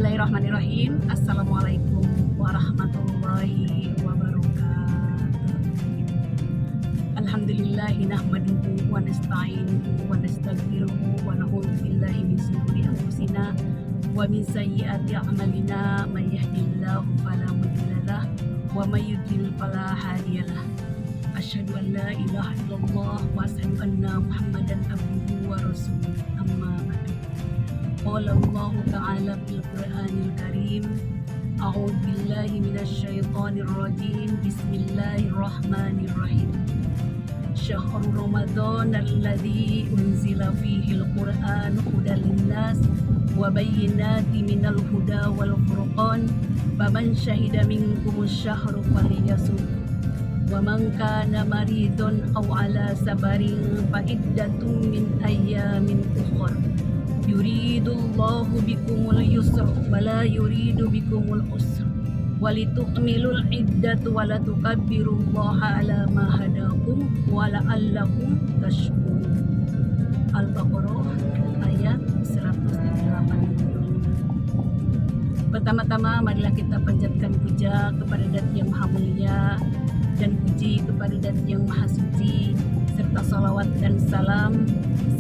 Bismillahirrahmanirrahim. Assalamualaikum warahmatullahi wabarakatuh. Alhamdulillahi nahmaduhu wa nasta'inuhu wa nastaghfiruhu wa na'udzu billahi min shururi anfusina wa min sayyiati a'malina. May yahdihillahu fala mudilla lahu wa may yudlil fala hadiyalah. Asyhadu an la ilaha illallah wa asyhadu anna Muhammadan abduhu wa rasuluh. Amma ba'du. Qala Allah Ta'ala fil Qur'anil Karim. A'udzu billahi minasyaitonir rajim. Bismillahirrahmanirrahim. Syahrul Ramadan alladzi unzila fihil Qur'an hudan linnas wa bayyinatin minal huda wal furqan. Faman syahida minkumus syahra falyasum. Wa man kana maridun aw ala sabarin fa iddatun min ayyamin ukhra. Yuridullahu bikumul yusra wa la yuridu bikumul usra walitukmilul iddatu wa la tukabbirullaha ala ma hadakum wa la'allakum tashkurun. Al-Baqarah ayat 108. Pertama-tama marilah kita panjatkan puja kepada Dat yang Maha Mulia dan puji kepada Dat yang Maha Suci, serta salawat dan salam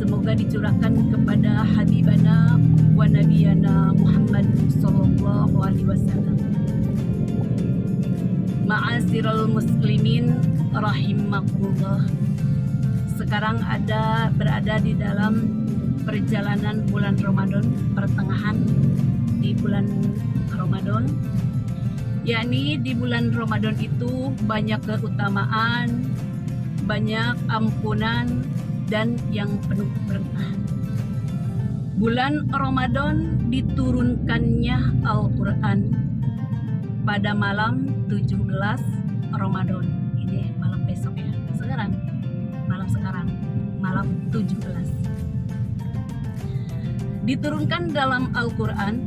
semoga dicurahkan kepada Habibana wa Nabiyana Muhammad sallallahu alaihi wasallam. Ma'asyiral muslimin rahimakumullah. Sekarang berada di dalam perjalanan bulan Ramadan, pertengahan di bulan Ramadan. Yakni di bulan Ramadan itu banyak keutamaan, banyak ampunan, dan yang penuh berkah. Bulan Ramadan diturunkannya Al-Quran pada malam 17 Ramadan. Ini malam besok ya. Malam 17. Diturunkan dalam Al-Quran,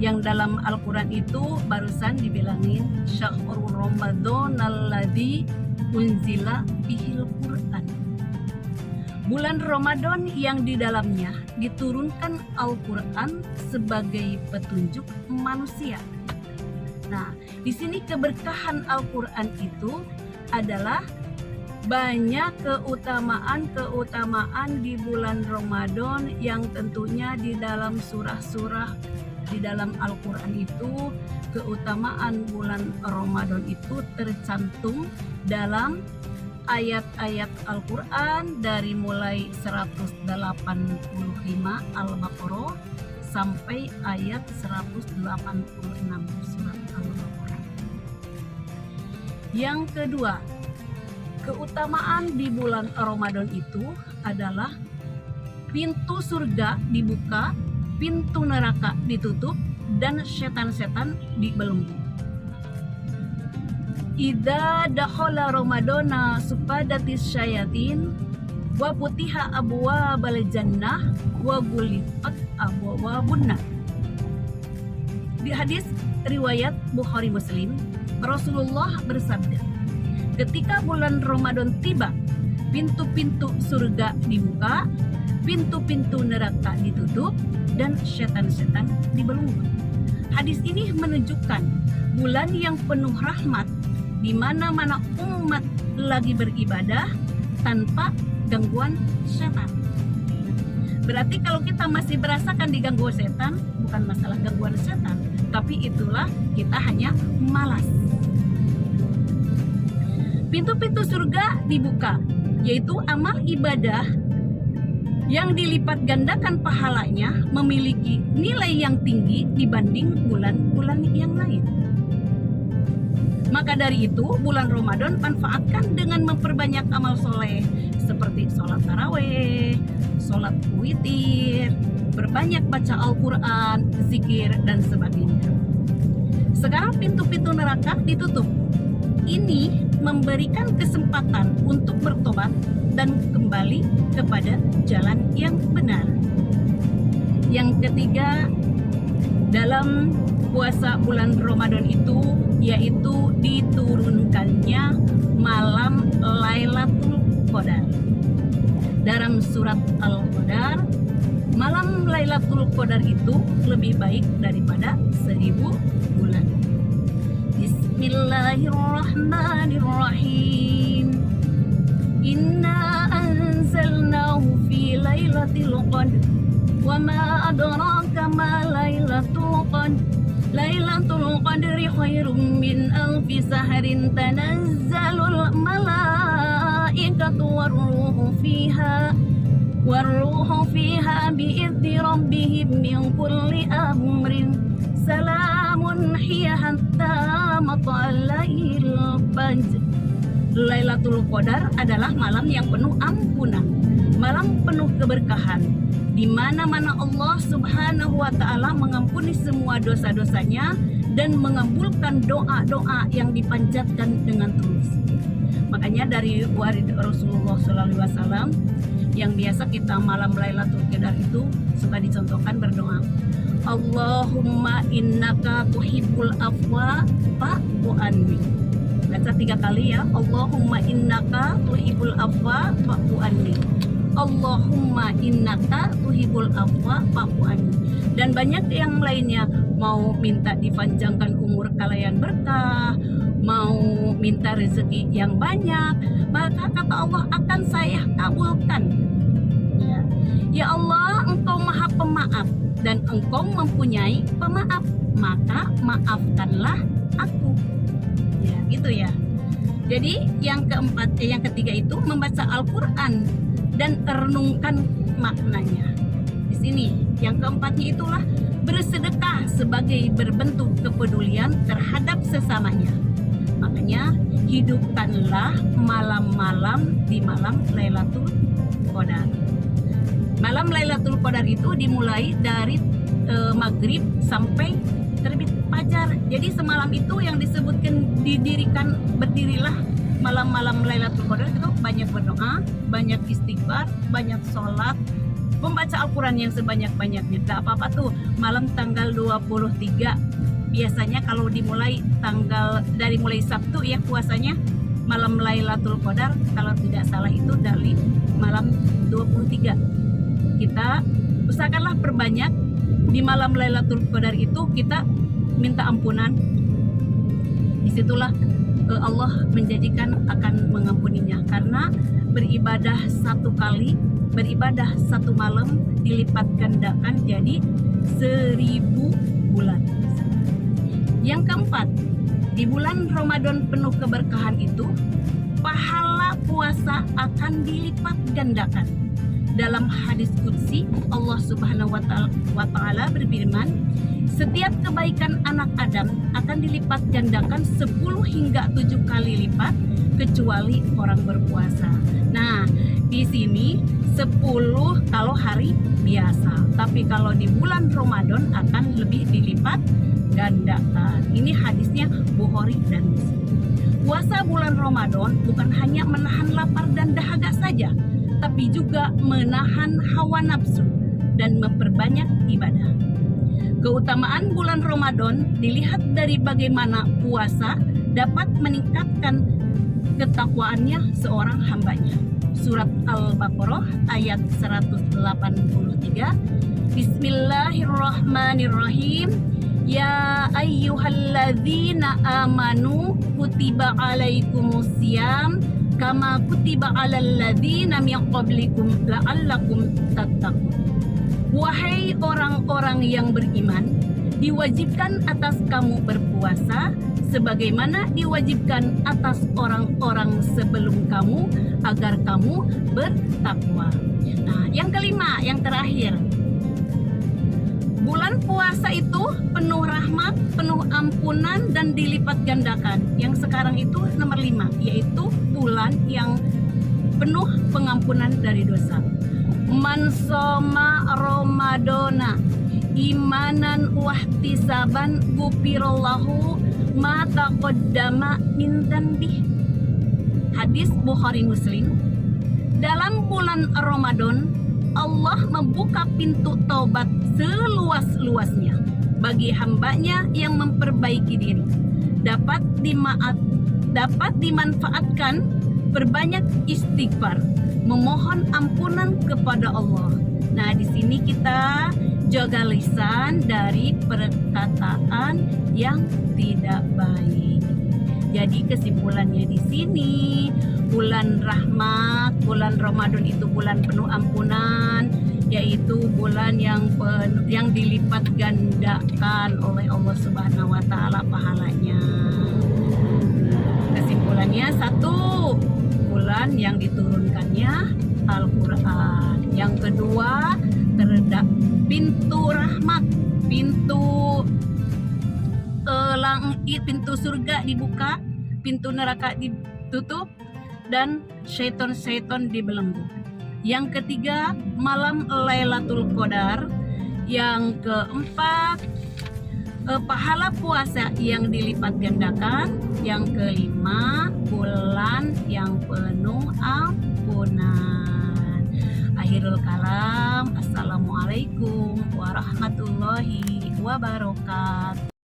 yang dalam Al-Quran itu barusan dibilangin Syahrul Ramadan alladzi unzila fihil Qur'an. Bulan Ramadan yang di dalamnya diturunkan Al-Quran sebagai petunjuk manusia. Nah, di sini keberkahan Al-Quran itu adalah banyak keutamaan di bulan Ramadan yang tentunya di dalam surah-surah di dalam Al-Quran itu keutamaan bulan Ramadan itu tercantum dalam ayat-ayat Al-Quran dari mulai 185 Al-Baqarah sampai ayat 186 surat Al-Baqarah. Yang kedua, keutamaan di bulan Ramadan itu adalah pintu surga dibuka, pintu neraka ditutup, dan setan-setan dibelenggu. Idza dakhala Ramadana supadatis syayatin wa putiha abwabal jannah wa ghuliqat abwabun nar. Di hadis riwayat Bukhari Muslim, Rasulullah bersabda, ketika bulan Ramadan tiba, pintu-pintu surga dibuka, pintu-pintu neraka ditutup, dan setan-setan dibelenggu. Hadis ini menunjukkan bulan yang penuh rahmat, di mana-mana umat lagi beribadah tanpa gangguan setan. Berarti kalau kita masih merasakan diganggu setan, bukan masalah gangguan setan, tapi itulah kita hanya malas. Pintu-pintu surga dibuka, yaitu amal ibadah yang dilipat gandakan pahalanya memiliki nilai yang tinggi dibanding bulan-bulan yang lain. Maka dari itu, bulan Ramadan manfaatkan dengan memperbanyak amal soleh seperti sholat taraweh, sholat witir, berbanyak baca Al-Quran, zikir, dan sebagainya. Sekarang pintu-pintu neraka ditutup. Ini memberikan kesempatan untuk bertobat dan kembali kepada jalan yang benar. Yang ketiga, dalam puasa bulan Ramadan itu yaitu diturunkannya malam Lailatul Qadar. Dalam surat Al-Qadar Malam Lailatul Qadar itu lebih baik daripada 1000 bulan. Bismillahirrahmanirrahim. Inna anzalnahu fi lailatul qadr. Wa ma adraka ma lailatul qadr. Lailatul qadri khairum min alfi sahrin tanazzalul malaikatu warruhu fiha bi'izni rabbihim min kulli amrin salamun hiya hatta matla'il fajr. Lailatul Qadar adalah malam yang penuh ampunan, malam penuh keberkahan, di mana-mana Allah Subhanahu wa taala mengampuni semua dosa-dosanya dan mengabulkan doa-doa yang dipanjatkan dengan tulus. Makanya dari warid Rasulullah SAW yang biasa kita malam Lailatul Qadar itu suka dicontohkan berdoa, Allahumma innaka tuhibbul afwa fa'fu anni. Baca 3 kali ya, Allahumma innaka tuhibbul afwa fa'fu anni. Allahumma innaka tuhibbul afwa fa'fu anni. Dan banyak yang lainnya, mau minta dipanjangkan umur kalian berkah, mau minta rezeki yang banyak, maka kata Allah akan saya kabulkan. Ya Allah, Engkau Maha Pemaaf dan Engkau mempunyai pemaaf, maka maafkanlah aku. Ya, gitu ya. Jadi yang ketiga itu membaca Al-Qur'an dan renungkan maknanya. Di sini yang keempatnya itulah bersedekah sebagai berbentuk kepedulian terhadap sesamanya. Makanya hidupkanlah malam-malam di malam Lailatul Qadar. Malam Lailatul Qadar itu dimulai dari maghrib sampai terbit fajar. Jadi semalam itu yang disebutkan berdirilah malam-malam Lailatul Qadar itu banyak berdoa, banyak istighfar, banyak sholat, membaca Al-Quran yang sebanyak-banyaknya. Gak apa-apa tuh malam tanggal 23. Biasanya kalau dimulai dari mulai Sabtu ya puasanya, malam Lailatul Qadar kalau tidak salah itu dari malam 23. Kita usahakanlah perbanyak di malam Lailatul Qadar itu kita minta ampunan. Disitulah Allah menjanjikan akan mengampuninya, karena beribadah 1 kali, beribadah 1 malam dilipat gandakan jadi 1000 bulan. Yang keempat, di bulan Ramadan penuh keberkahan itu pahala puasa akan dilipat gandakan. Dalam hadis qudsi Allah Subhanahu wa taala berfirman, setiap kebaikan anak Adam akan dilipat gandakan 10 hingga 7 kali lipat kecuali orang berpuasa. Nah, di sini 10 kalau hari biasa, tapi kalau di bulan Ramadan akan lebih dilipat gandakan. Ini hadisnya Bukhari dan Muslim. Puasa bulan Ramadan bukan hanya menahan lapar dan dahaga saja, tapi juga menahan hawa nafsu dan memperbanyak ibadah. Keutamaan bulan Ramadan dilihat dari bagaimana puasa dapat meningkatkan ketakwaannya seorang hambanya. Surat Al-Baqarah ayat 183. Bismillahirrahmanirrahim. Ya ayyuhalladzina amanu kutiba alaikumusiyam kama kutiba alal ladzina min qablikum la'allakum tattaqun. Wahai orang-orang yang beriman, diwajibkan atas kamu berpuasa sebagaimana diwajibkan atas orang-orang sebelum kamu agar kamu bertakwa. Nah, yang kelima, yang terakhir, bulan puasa itu penuh rahmat, penuh ampunan dan dilipat gandakan. Yang sekarang itu nomor 5, yaitu bulan yang penuh pengampunan dari dosa. Man soma Ramadana imanan wahtisaban gufirallahu ma taqaddama min dzanbih. Hadis Bukhari Muslim. Dalam bulan Ramadan Allah membuka pintu taubat seluas-luasnya bagi hambanya yang memperbaiki diri. Dapat dimanfaatkan berbanyak istighfar, memohon ampunan kepada Allah. Nah, di sini kita jaga lisan dari perkataan yang tidak baik. Jadi kesimpulannya di sini, bulan rahmat, bulan Ramadan itu bulan penuh ampunan, yaitu bulan yang dilipat gandakan oleh Allah Subhanahu wa taala pahalanya. Kesimpulannya, satu, bulan yang diturunkannya Al-Qur'an. Yang kedua, pintu rahmat, pintu surga dibuka, pintu neraka ditutup, dan syaitan dibelenggu. Yang ketiga, malam Lailatul Qadar. Yang keempat, pahala puasa yang dilipat gandakan. Yang kelima, bulan yang penuh ampunan. Akhirul kalam, assalamualaikum warahmatullahi wabarakatuh.